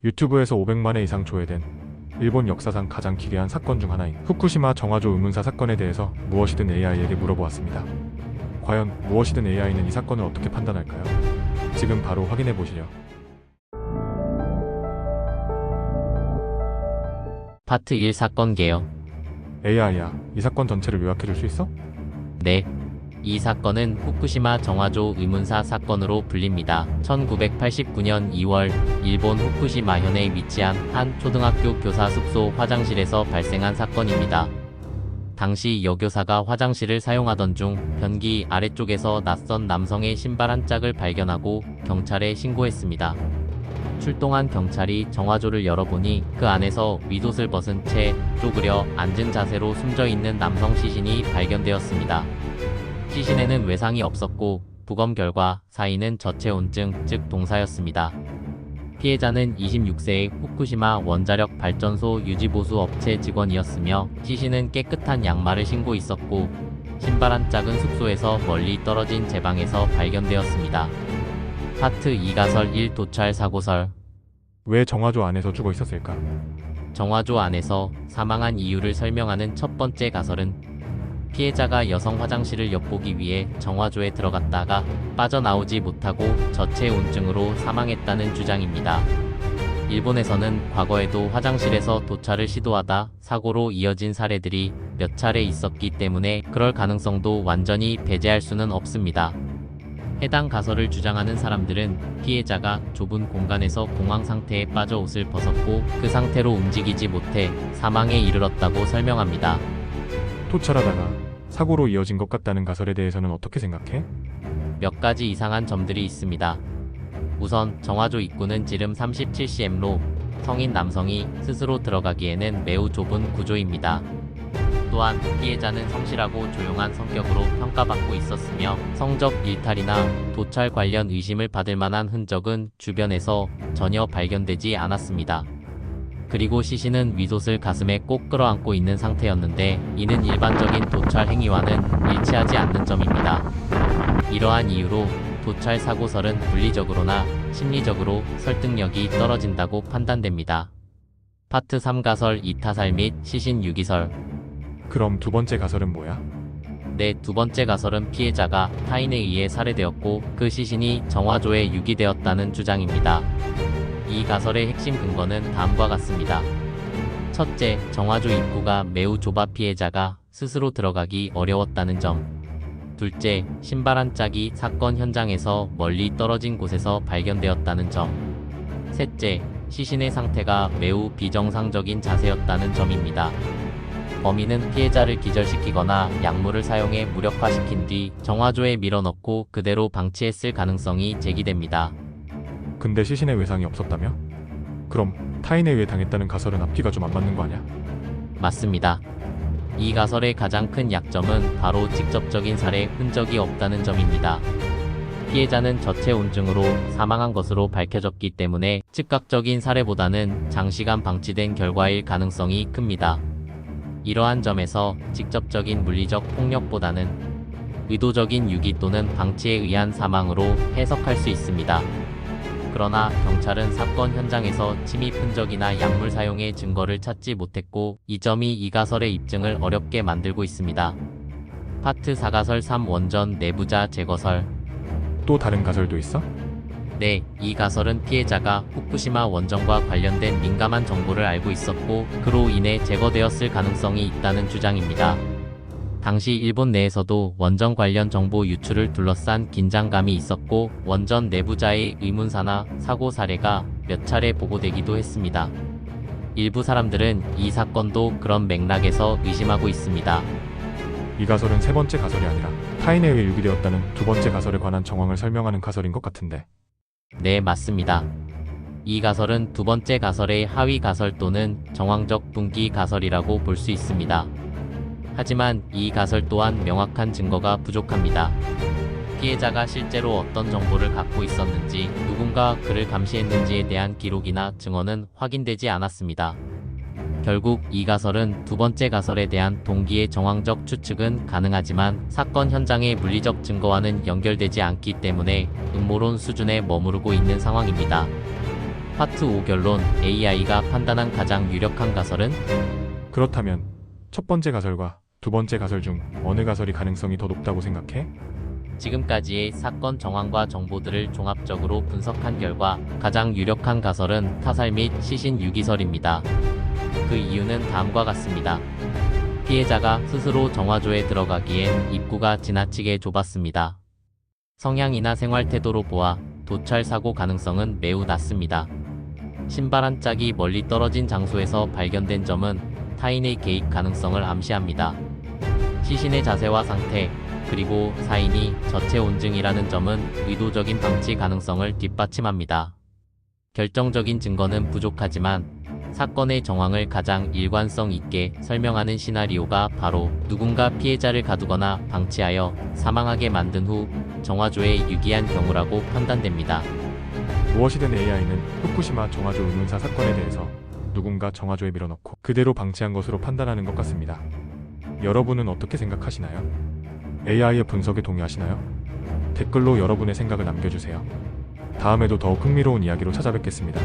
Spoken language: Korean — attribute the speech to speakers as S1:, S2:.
S1: 유튜브에서 500만 회 이상 조회된 일본 역사상 가장 기괴한 사건 중 하나인 후쿠시마 정화조 의문사 사건에 대해서 무엇이든 AI에게 물어보았습니다. 과연 무엇이든 AI는 이 사건을 어떻게 판단할까요? 지금 바로 확인해 보시죠.
S2: 파트 1 사건 개요.
S1: AI야, 이 사건 전체를 요약해 줄 수 있어?
S2: 네. 이 사건은 후쿠시마 정화조 의문사 사건으로 불립니다. 1989년 2월 일본 후쿠시마현에 위치한 한 초등학교 교사 숙소 화장실에서 발생한 사건입니다. 당시 여교사가 화장실을 사용하던 중 변기 아래쪽에서 낯선 남성의 신발 한 짝을 발견하고 경찰에 신고했습니다. 출동한 경찰이 정화조를 열어보니 그 안에서 윗옷을 벗은 채 쪼그려 앉은 자세로 숨져 있는 남성 시신이 발견되었습니다. 시신에는 외상이 없었고 부검 결과 사인은 저체온증 즉 동사였습니다. 피해자는 26세의 후쿠시마 원자력 발전소 유지보수 업체 직원이었으며 시신은 깨끗한 양말을 신고 있었고 신발 한 짝은 숙소에서 멀리 떨어진 제 방에서 발견되었습니다. 파트 2 가설 1 도찰 사고설.
S1: 왜 정화조 안에서 죽어 있었을까?
S2: 정화조 안에서 사망한 이유를 설명하는 첫 번째 가설은 피해자가 여성 화장실을 엿보기 위해 정화조에 들어갔다가 빠져나오지 못하고 저체온증으로 사망했다는 주장입니다. 일본에서는 과거에도 화장실에서 도찰을 시도하다 사고로 이어진 사례들이 몇 차례 있었기 때문에 그럴 가능성도 완전히 배제할 수는 없습니다. 해당 가설을 주장하는 사람들은 피해자가 좁은 공간에서 공황 상태에 빠져 옷을 벗었고 그 상태로 움직이지 못해 사망에 이르렀다고 설명합니다.
S1: 도찰하다가 사고로 이어진 것 같다는 가설에 대해서는 어떻게 생각해?
S2: 몇 가지 이상한 점들이 있습니다. 우선 정화조 입구는 지름 37cm로 성인 남성이 스스로 들어가기에는 매우 좁은 구조입니다. 또한 피해자는 성실하고 조용한 성격으로 평가받고 있었으며 성적 일탈이나 도찰 관련 의심을 받을 만한 흔적은 주변에서 전혀 발견되지 않았습니다. 그리고 시신은 윗옷을 가슴에 꼭 끌어안고 있는 상태였는데 이는 일반적인 도찰 행위와는 일치하지 않는 점입니다. 이러한 이유로 도찰 사고설은 물리적으로나 심리적으로 설득력이 떨어진다고 판단됩니다. 파트 3 가설 2타살 및 시신 유기설.
S1: 그럼 두 번째 가설은 뭐야?
S2: 네, 두 번째 가설은 피해자가 타인에 의해 살해되었고 그 시신이 정화조에 유기되었다는 주장입니다. 이 가설의 핵심 근거는 다음과 같습니다. 첫째, 정화조 입구가 매우 좁아 피해자가 스스로 들어가기 어려웠다는 점. 둘째, 신발 한 짝이 사건 현장에서 멀리 떨어진 곳에서 발견되었다는 점. 셋째, 시신의 상태가 매우 비정상적인 자세였다는 점입니다. 범인은 피해자를 기절시키거나 약물을 사용해 무력화시킨 뒤 정화조에 밀어넣고 그대로 방치했을 가능성이 제기됩니다.
S1: 근데 시신에 외상이 없었다며? 그럼 타인에 의해 당했다는 가설은 앞뒤가 좀 안 맞는 거 아냐?
S2: 맞습니다. 이 가설의 가장 큰 약점은 바로 직접적인 살해 흔적이 없다는 점입니다. 피해자는 저체온증으로 사망한 것으로 밝혀졌기 때문에 즉각적인 살해보다는 장시간 방치된 결과일 가능성이 큽니다. 이러한 점에서 직접적인 물리적 폭력보다는 의도적인 유기 또는 방치에 의한 사망으로 해석할 수 있습니다. 그러나 경찰은 사건 현장에서 침입 흔적이나 약물 사용의 증거를 찾지 못했고 이 점이 이 가설의 입증을 어렵게 만들고 있습니다. 파트 4 가설 3 원전 내부자 제거설.
S1: 또 다른 가설도 있어?
S2: 네, 이 가설은 피해자가 후쿠시마 원전과 관련된 민감한 정보를 알고 있었고 그로 인해 제거되었을 가능성이 있다는 주장입니다. 당시 일본 내에서도 원전 관련 정보 유출을 둘러싼 긴장감이 있었고 원전 내부자의 의문사나 사고 사례가 몇 차례 보고되기도 했습니다. 일부 사람들은 이 사건도 그런 맥락에서 의심하고 있습니다.
S1: 이 가설은 세 번째 가설이 아니라 타인에 의해 유기되었다는 두 번째 가설에 관한 정황을 설명하는 가설인 것 같은데.
S2: 네, 맞습니다. 이 가설은 두 번째 가설의 하위 가설 또는 정황적 분기 가설이라고 볼 수 있습니다. 하지만 이 가설 또한 명확한 증거가 부족합니다. 피해자가 실제로 어떤 정보를 갖고 있었는지, 누군가 그를 감시했는지에 대한 기록이나 증언은 확인되지 않았습니다. 결국 이 가설은 두 번째 가설에 대한 동기의 정황적 추측은 가능하지만 사건 현장의 물리적 증거와는 연결되지 않기 때문에 음모론 수준에 머무르고 있는 상황입니다. 파트 5 결론 AI가 판단한 가장 유력한 가설은?
S1: 그렇다면 첫 번째 가설과 두 번째 가설 중 어느 가설이 가능성이 더 높다고 생각해?
S2: 지금까지의 사건 정황과 정보들을 종합적으로 분석한 결과 가장 유력한 가설은 타살 및 시신 유기설입니다. 그 이유는 다음과 같습니다. 피해자가 스스로 정화조에 들어가기엔 입구가 지나치게 좁았습니다. 성향이나 생활 태도로 보아 도찰 사고 가능성은 매우 낮습니다. 신발 한 짝이 멀리 떨어진 장소에서 발견된 점은 타인의 개입 가능성을 암시합니다. 시신의 자세와 상태, 그리고 사인이 저체 온증이라는 점은 의도적인 방치 가능성을 뒷받침합니다. 결정적인 증거는 부족하지만 사건의 정황을 가장 일관성 있게 설명하는 시나리오가 바로 누군가 피해자를 가두거나 방치하여 사망하게 만든 후 정화조에 유기한 경우라고 판단됩니다.
S1: 무엇이든 AI는 후쿠시마 정화조 의문사 사건에 대해서 누군가 정화조에 밀어넣고 그대로 방치한 것으로 판단하는 것 같습니다. 여러분은 어떻게 생각하시나요? AI의 분석에 동의하시나요? 댓글로 여러분의 생각을 남겨주세요. 다음에도 더욱 흥미로운 이야기로 찾아뵙겠습니다.